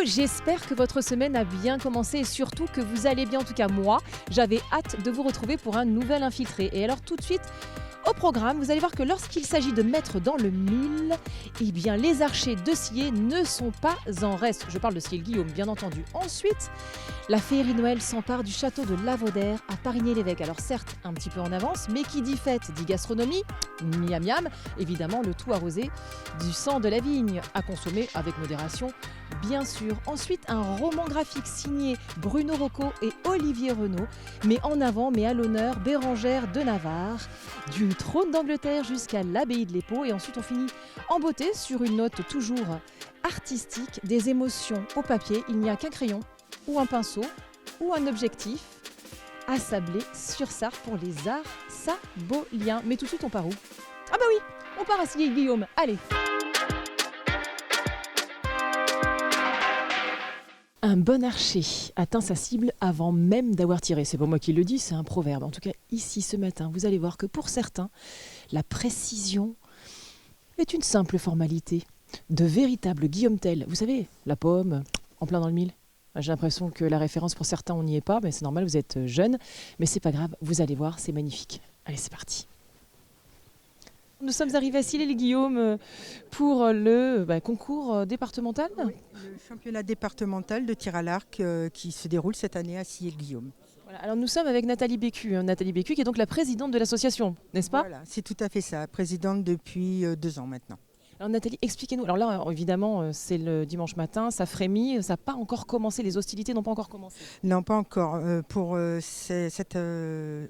j'espère que votre semaine a bien commencé et surtout que vous allez bien. En tout cas, moi, j'avais hâte de vous retrouver pour un nouvel infiltré. Et alors tout de suite, au programme, vous allez voir que lorsqu'il s'agit de mettre dans le mille, eh bien les archers de Sillé ne sont pas en reste. Je parle de Sillé-le-Guillaume, bien entendu. Ensuite, la féerie Noël s'empare du château de Lavaudère à Parigné-l'Évêque. Alors certes, un petit peu en avance, mais qui dit fête dit gastronomie, miam miam, évidemment le tout arrosé du sang de la vigne, à consommer avec modération, bien sûr. Ensuite, un roman graphique signé Bruno Rocco et Olivier Renaud, mais en avant, mais à l'honneur, Bérengère de Navarre, du trône d'Angleterre jusqu'à l'abbaye de l'Épau. Et ensuite, on finit en beauté sur une note toujours artistique, des émotions au papier. Il n'y a qu'un crayon ou un pinceau ou un objectif à sabler sur Sarthe pour les arts saboliens. Mais tout de suite, on part où? Ah bah oui, on part à Sillé-le-Guillaume. Allez! Un bon archer atteint sa cible avant même d'avoir tiré. C'est pas moi qui le dis, c'est un proverbe. En tout cas, ici, ce matin, vous allez voir que pour certains, la précision est une simple formalité. De véritables Guillaume Tell, vous savez, la pomme, en plein dans le mille. J'ai l'impression que la référence pour certains, on n'y est pas, mais c'est normal, vous êtes jeunes. Mais c'est pas grave, vous allez voir, c'est magnifique. Allez, c'est parti. Nous sommes arrivés à Sillé-le-Guillaume pour le concours départemental. Oui, le championnat départemental de tir à l'arc qui se déroule cette année à Sillé-le-Guillaume. Voilà, alors nous sommes avec Nathalie Bécu. Nathalie Bécu qui est donc la présidente de l'association, n'est-ce pas? Voilà, c'est tout à fait ça, présidente depuis 2 ans maintenant. Alors Nathalie, expliquez-nous. Alors là, évidemment, c'est le dimanche matin, ça frémit, ça n'a pas encore commencé, les hostilités n'ont pas encore commencé. Non, pas encore.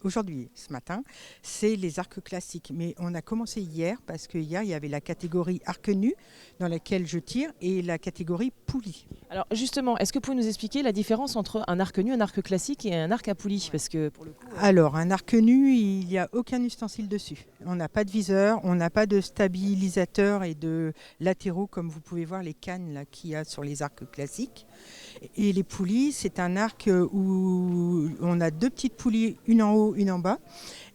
Aujourd'hui, ce matin, c'est les arcs classiques. Mais on a commencé hier parce que hier, il y avait la catégorie arc nu dans laquelle je tire et la catégorie poulie. Alors justement, est-ce que vous pouvez nous expliquer la différence entre un arc nu, un arc classique et un arc à poulie? Parce que pour le coup, Alors, un arc nu, il n'y a aucun ustensile dessus. On n'a pas de viseur, on n'a pas de stabilisateur et de latéraux comme vous pouvez voir les cannes là, qu'il y a sur les arcs classiques. Et les poulies, c'est un arc où on a 2 petites poulies, une en haut, une en bas.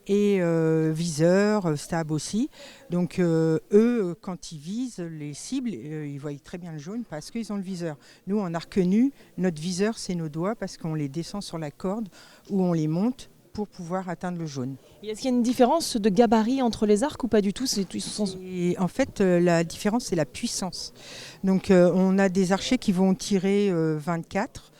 Et viseur, stab aussi. Donc eux, quand ils visent les cibles, ils voient très bien le jaune parce qu'ils ont le viseur. Nous, en arc nu, notre viseur, c'est nos doigts parce qu'on les descend sur la corde ou on les monte pour pouvoir atteindre le jaune. et est-ce qu'il y a une différence de gabarit entre les arcs ou pas du tout? Et en fait, la différence, c'est la puissance. Donc on a des archers qui vont tirer 24,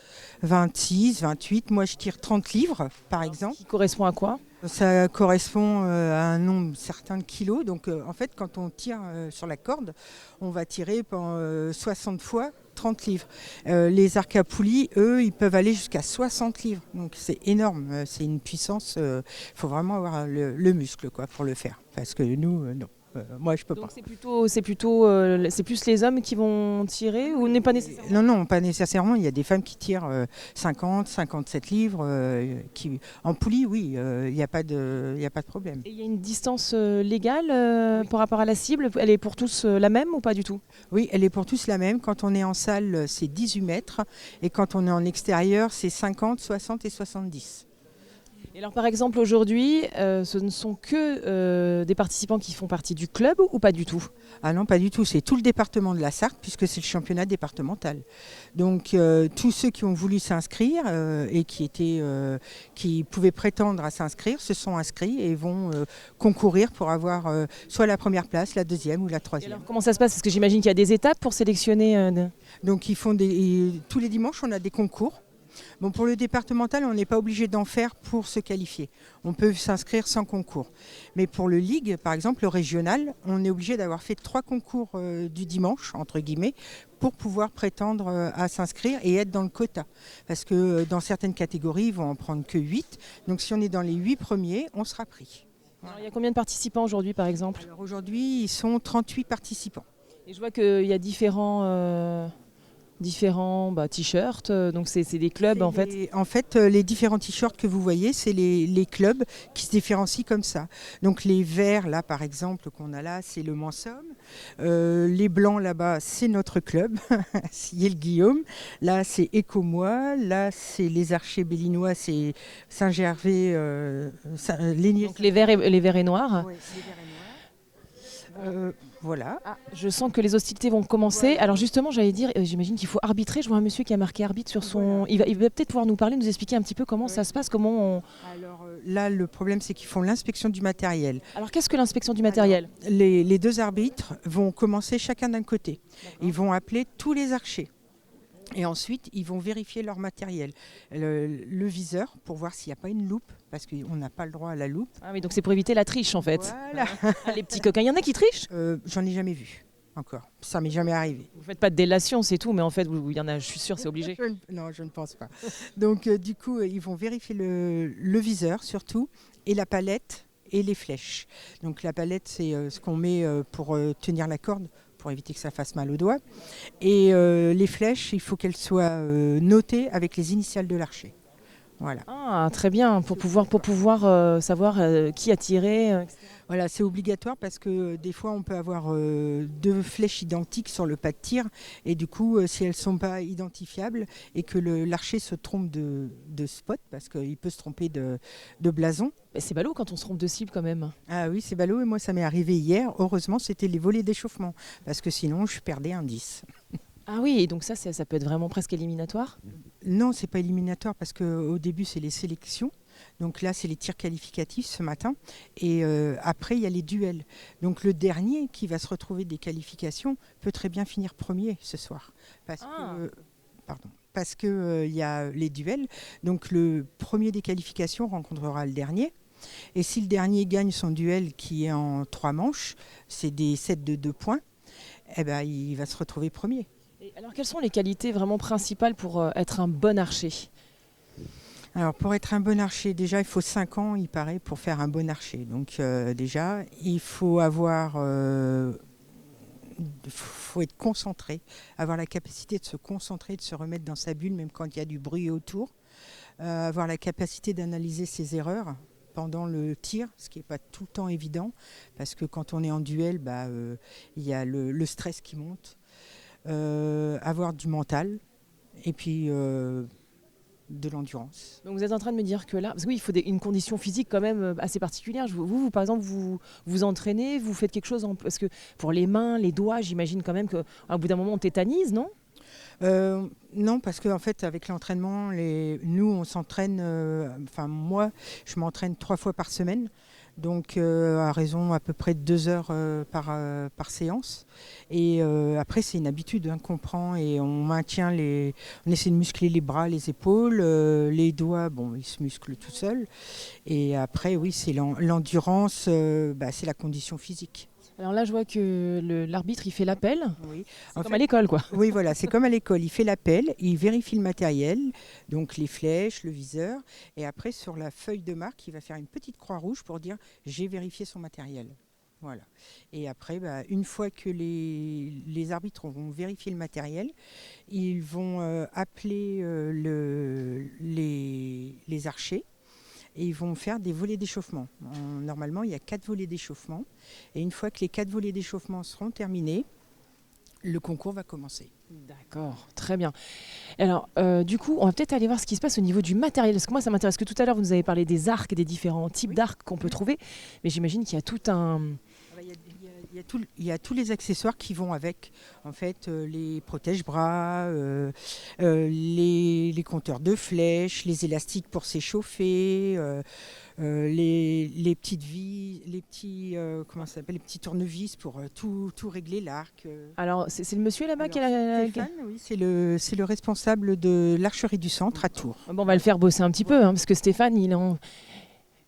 26, 28. Moi, je tire 30 livres, par exemple. Qui correspond à quoi? Ça correspond à un nombre certain de kilos. Donc en fait, quand on tire sur la corde, on va tirer pendant 60 fois 30 livres. Les arcs à poulie, eux, ils peuvent aller jusqu'à 60 livres. Donc c'est énorme. C'est une puissance. Il faut vraiment avoir le muscle quoi, pour le faire. Parce que nous, non. Moi, je peux Donc pas. c'est plus les hommes qui vont tirer ou n'est pas nécessairement? Non, pas nécessairement. Il y a des femmes qui tirent 50, 57 livres. En poulie, oui, il n'y a pas de problème. Et il y a une distance légale par rapport à la cible? Elle est pour tous la même ou pas du tout? Oui, elle est pour tous la même. Quand on est en salle, c'est 18 mètres. Et quand on est en extérieur, c'est 50, 60 et 70. Et alors par exemple aujourd'hui, ce ne sont que des participants qui font partie du club ou pas du tout? Ah non, pas du tout. C'est tout le département de la Sarthe puisque c'est le championnat départemental. Donc tous ceux qui ont voulu s'inscrire et qui pouvaient prétendre à s'inscrire se sont inscrits et vont concourir pour avoir soit la première place, la deuxième ou la Et troisième. alors comment ça se passe? Parce que j'imagine qu'il y a des étapes pour sélectionner. Donc tous les dimanches, on a des concours. Bon, pour le départemental, on n'est pas obligé d'en faire pour se qualifier. On peut s'inscrire sans concours. Mais pour le Ligue, par exemple, le régional, on est obligé d'avoir fait 3 concours du dimanche, entre guillemets, pour pouvoir prétendre à s'inscrire et être dans le quota. Parce que dans certaines catégories, ils vont en prendre que 8. Donc si on est dans les 8 premiers, on sera pris. Alors, il y a combien de participants aujourd'hui par exemple? Alors aujourd'hui, ils sont 38 participants. Et je vois qu'il y a différents t-shirts, donc c'est des clubs en fait. En fait, les différents t-shirts que vous voyez, c'est les clubs qui se différencient comme ça. Donc les verts, là par exemple, qu'on a là, c'est le Mansomme. Les blancs là-bas, c'est notre club, Sillé-le-Guillaume. Là, c'est Écomois. Là, c'est les Archers Bellinois, c'est Saint-Gervais, Lénier. Donc les verts et noirs. Oui, c'est les verts et noirs. Voilà. Ah, je sens que les hostilités vont commencer. Voilà. Alors justement, j'allais dire, j'imagine qu'il faut arbitrer. Je vois un monsieur qui a marqué arbitre sur son... Voilà. Il va peut-être pouvoir nous parler, nous expliquer un petit peu comment ça se passe, comment on... Alors là, le problème, c'est qu'ils font l'inspection du matériel. Alors qu'est-ce que l'inspection du matériel? Les deux arbitres vont commencer chacun d'un côté. Ils vont appeler tous les archers. Et ensuite, ils vont vérifier leur matériel. Le viseur, pour voir s'il n'y a pas une loupe, parce qu'on n'a pas le droit à la loupe. Ah oui, donc c'est pour éviter la triche en fait. Voilà. Ah, les petits coquins, il y en a qui trichent? J'en ai jamais vu encore. Ça m'est jamais arrivé. Vous faites pas de délation, c'est tout, mais en fait, il y en a, je suis sûre, c'est obligé. Non, je ne pense pas. Donc, du coup, ils vont vérifier le viseur surtout, et la palette et les flèches. Donc, la palette, c'est ce qu'on met pour tenir la corde, pour éviter que ça fasse mal aux doigts. Et les flèches, il faut qu'elles soient notées avec les initiales de l'archer. Voilà. Ah, très bien, pour pouvoir savoir qui a tiré, etc. Voilà, c'est obligatoire parce que des fois on peut avoir deux flèches identiques sur le pas de tir et du coup si elles ne sont pas identifiables et que l'archer se trompe de spot parce qu'il peut se tromper de blason. Mais c'est ballot quand on se trompe de cible quand même. Ah oui, c'est ballot et moi ça m'est arrivé hier. Heureusement c'était les volets d'échauffement parce que sinon je perdais un 10. Ah oui, et donc ça peut être vraiment presque éliminatoire? Non, c'est pas éliminatoire parce qu'au début c'est les sélections. Donc là, c'est les tirs qualificatifs ce matin. Et après, il y a les duels. Donc le dernier qui va se retrouver des qualifications peut très bien finir premier ce soir. Parce que il y a les duels. Donc le premier des qualifications rencontrera le dernier. Et si le dernier gagne son duel qui est en 3 manches, c'est des sets de 2 points, eh ben, il va se retrouver premier. Et alors, quelles sont les qualités vraiment principales pour être un bon archer? Alors pour être un bon archer, déjà il faut 5 ans, il paraît, pour faire un bon archer. Donc déjà, il faut faut être concentré, avoir la capacité de se concentrer, de se remettre dans sa bulle, même quand il y a du bruit autour. Avoir la capacité d'analyser ses erreurs pendant le tir, ce qui n'est pas tout le temps évident, parce que quand on est en duel, il y a le stress qui monte. Avoir du mental, et puis de l'endurance. Donc vous êtes en train de me dire que là, parce que oui, il faut une condition physique quand même assez particulière. Vous par exemple, vous entraînez, vous faites quelque chose parce que pour les mains, les doigts, j'imagine quand même qu'au bout d'un moment on tétanise, non? Non, parce qu'en fait, avec l'entraînement, nous, on s'entraîne, moi, je m'entraîne 3 fois par semaine, donc à raison à peu près de 2 heures par séance. Et après, c'est une habitude qu'on prend et on maintient on essaie de muscler les bras, les épaules, les doigts, bon, ils se musclent tout seuls. Et après, oui, c'est l'endurance, c'est la condition physique. Alors là, je vois que l'arbitre, il fait l'appel. Oui. C'est comme à l'école, quoi. Oui, voilà, c'est comme à l'école. Il fait l'appel, il vérifie le matériel, donc les flèches, le viseur. Et après, sur la feuille de marque, il va faire une petite croix rouge pour dire « j'ai vérifié son matériel ». Voilà. Et après, une fois que les arbitres vont vérifier le matériel, ils vont appeler les archers. Et ils vont faire des volets d'échauffement. Normalement, il y a 4 volets d'échauffement. Et une fois que les 4 volets d'échauffement seront terminés, le concours va commencer. D'accord, très bien. Alors, du coup, on va peut-être aller voir ce qui se passe au niveau du matériel. Parce que moi, ça m'intéresse que tout à l'heure, vous nous avez parlé des arcs, des différents types d'arcs qu'on peut trouver. Mais j'imagine qu'il y a tout un... Il y a tous les accessoires qui vont avec, en fait, les protège-bras, les compteurs de flèches, les élastiques pour s'échauffer, les petites vis, les petits tournevis pour tout régler l'arc. Alors, c'est le monsieur là-bas qui a Stéphane, oui, c'est le responsable de l'archerie du centre à Tours. Bon, on va le faire bosser un petit peu, parce que Stéphane, il est en...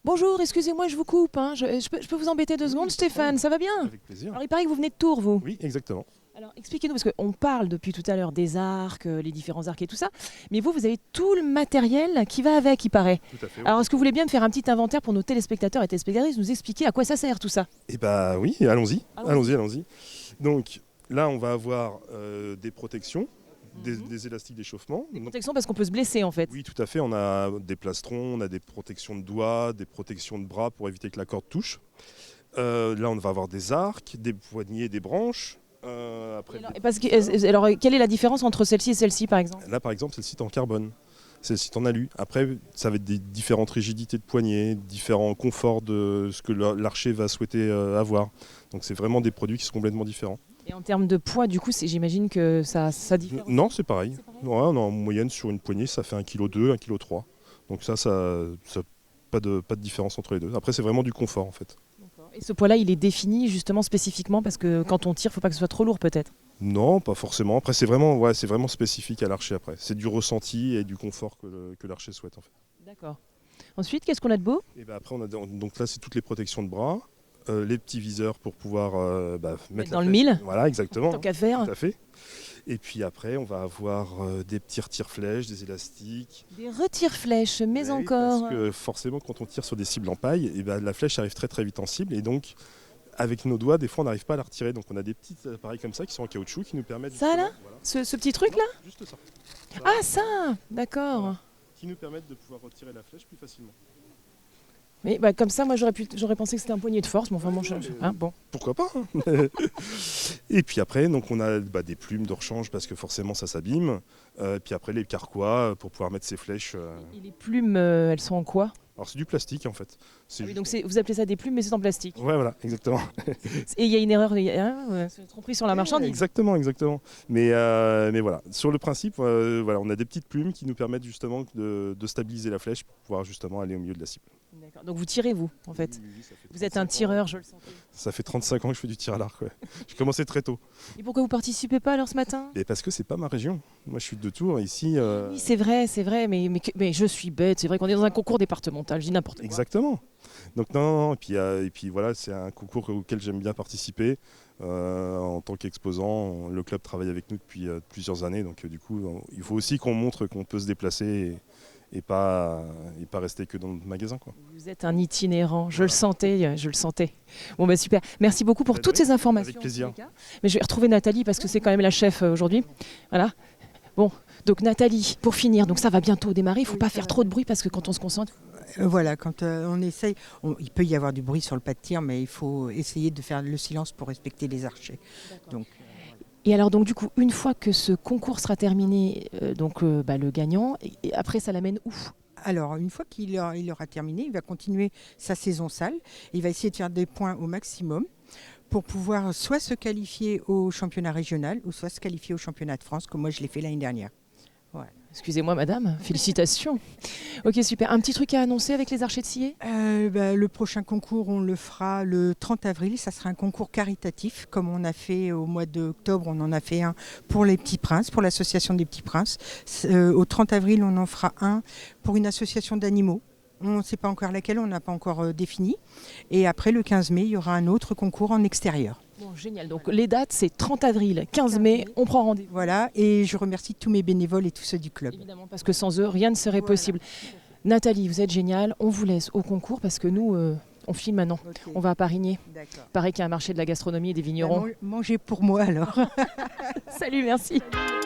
Bonjour, excusez-moi, je vous coupe. Je peux vous embêter 2 secondes, Stéphane, ça va bien? Avec plaisir. Alors, il paraît que vous venez de Tours, vous? Oui, exactement. Alors, expliquez-nous, parce qu'on parle depuis tout à l'heure des arcs, les différents arcs et tout ça, mais vous avez tout le matériel qui va avec, il paraît. Tout à fait. Alors, est-ce que vous voulez bien me faire un petit inventaire pour nos téléspectateurs et téléspectatrices, nous expliquer à quoi ça sert tout ça? Eh bien oui, allons-y. Allons-y. Allons-y. Donc là, on va avoir des protections, des élastiques d'échauffement. Des protections parce qu'on peut se blesser en fait. Oui, tout à fait. On a des plastrons, on a des protections de doigts, des protections de bras pour éviter que la corde touche. Là, on va avoir des arcs, des poignées, des branches. Alors, quelle est la différence entre celle-ci et celle-ci par exemple? Là, par exemple, celle-ci est en carbone. celle-ci t'en alu. Après, ça va être des différentes rigidités de poignée, différents conforts de ce que l'archer va souhaiter avoir. Donc c'est vraiment des produits qui sont complètement différents. Et en termes de poids, du coup, j'imagine que ça diffère. Non, c'est pareil. C'est pareil. Ouais, en moyenne, sur une poignée, ça fait 1,2 kg, 1,3 kg. Donc ça pas de différence entre les deux. Après, c'est vraiment du confort en fait. Et ce poids-là, il est défini justement spécifiquement parce que quand on tire, il ne faut pas que ce soit trop lourd peut-être. Non, pas forcément. Après, c'est vraiment spécifique à l'archer après. C'est du ressenti et du confort que l'archer souhaite en fait. D'accord. Ensuite, qu'est-ce qu'on a de beau? Et ben après, donc là, c'est toutes les protections de bras, les petits viseurs pour pouvoir mettre Dans la le flèche. mille. Voilà, exactement. Tant qu'à faire. Tout à fait. Et puis après, on va avoir des petits retire-flèches, des élastiques. Des retire-flèches, mais Oui, encore. Parce que forcément, quand on tire sur des cibles en paille, et ben, la flèche arrive très très vite en cible. Et donc, avec nos doigts, des fois, on n'arrive pas à la retirer. Donc, on a des petits appareils comme ça qui sont en caoutchouc qui nous permettent. Ça, là voilà. Ce petit truc-là? Juste ça. Ah, ça. D'accord. Qui nous permettent de pouvoir retirer la flèche plus facilement. Mais comme ça, moi, j'aurais pensé que c'était un poignet de force. Mais enfin, bon. Pourquoi pas hein. Et puis après, donc on a des plumes de rechange parce que forcément ça s'abîme. Puis après les carquois pour pouvoir mettre ses flèches. Et les plumes, elles sont en quoi? Alors c'est du plastique en fait. Ah oui, donc vous appelez ça des plumes, mais c'est en plastique. Ouais, voilà, exactement. Et il y a une erreur, c'est tromperie sur la marchandise. Exactement. Mais voilà, sur le principe, voilà, on a des petites plumes qui nous permettent justement de stabiliser la flèche pour pouvoir justement aller au milieu de la cible. D'accord. Donc vous tirez, vous, en fait. Oui, ça fait Vous êtes un 35 ans. tireur, je le sentais. Ça fait 35 ans que je fais du tir à l'arc. Ouais. J'ai commencé très tôt. Et pourquoi vous participez pas alors ce matin? Et parce que c'est pas ma région. Moi, je suis de Tours ici. Oui, c'est vrai, mais je suis bête. C'est vrai qu'on est dans un concours départemental, je dis n'importe quoi. Exactement. Donc non. Et puis voilà, c'est un concours auquel j'aime bien participer. En tant qu'exposant, le club travaille avec nous depuis plusieurs années. Donc du coup, il faut aussi qu'on montre qu'on peut se déplacer et pas rester que dans le magasin, quoi. Vous êtes un itinérant, je le sentais. Bon bah super, merci beaucoup pour toutes ces informations. Avec plaisir. en tous les cas. Mais je vais retrouver Nathalie parce que c'est quand même la chef aujourd'hui. Voilà. Bon, donc Nathalie, pour finir, donc ça va bientôt démarrer, il ne faut pas faire trop de bruit parce que quand on se concentre... Voilà, quand on essaye, il peut y avoir du bruit sur le pas de tir, mais il faut essayer de faire le silence pour respecter les archers. Donc, Et alors donc du coup, une fois que ce concours sera terminé, le gagnant, et après ça l'amène où? alors, une fois qu'il aura terminé, il va continuer sa saison sale. Il va essayer de faire des points au maximum pour pouvoir soit se qualifier au championnat régional ou soit se qualifier au championnat de France, comme moi je l'ai fait l'année dernière. Ouais. Excusez-moi madame, félicitations. Ok super, un petit truc à annoncer avec les archers de Sillé? Le prochain concours, on le fera le 30 avril. Ça sera un concours caritatif, comme on a fait au mois d'octobre. On en a fait un pour les Petits Princes, pour l'association des Petits Princes. Au 30 avril, on en fera un pour une association d'animaux. On ne sait pas encore laquelle, on n'a pas encore défini. Et après, le 15 mai, il y aura un autre concours en extérieur. Bon, génial, donc les dates c'est 30 avril, 15 mai, on prend rendez-vous. Voilà, et je remercie tous mes bénévoles et tous ceux du club. Évidemment, parce que sans eux, rien ne serait possible. Nathalie, vous êtes géniale, on vous laisse au concours parce que nous, on file maintenant. Okay. On va à Parigné. D'accord. Pareil qu'il y a un marché de la gastronomie et des vignerons. Mangez pour moi alors. Salut, merci. Salut.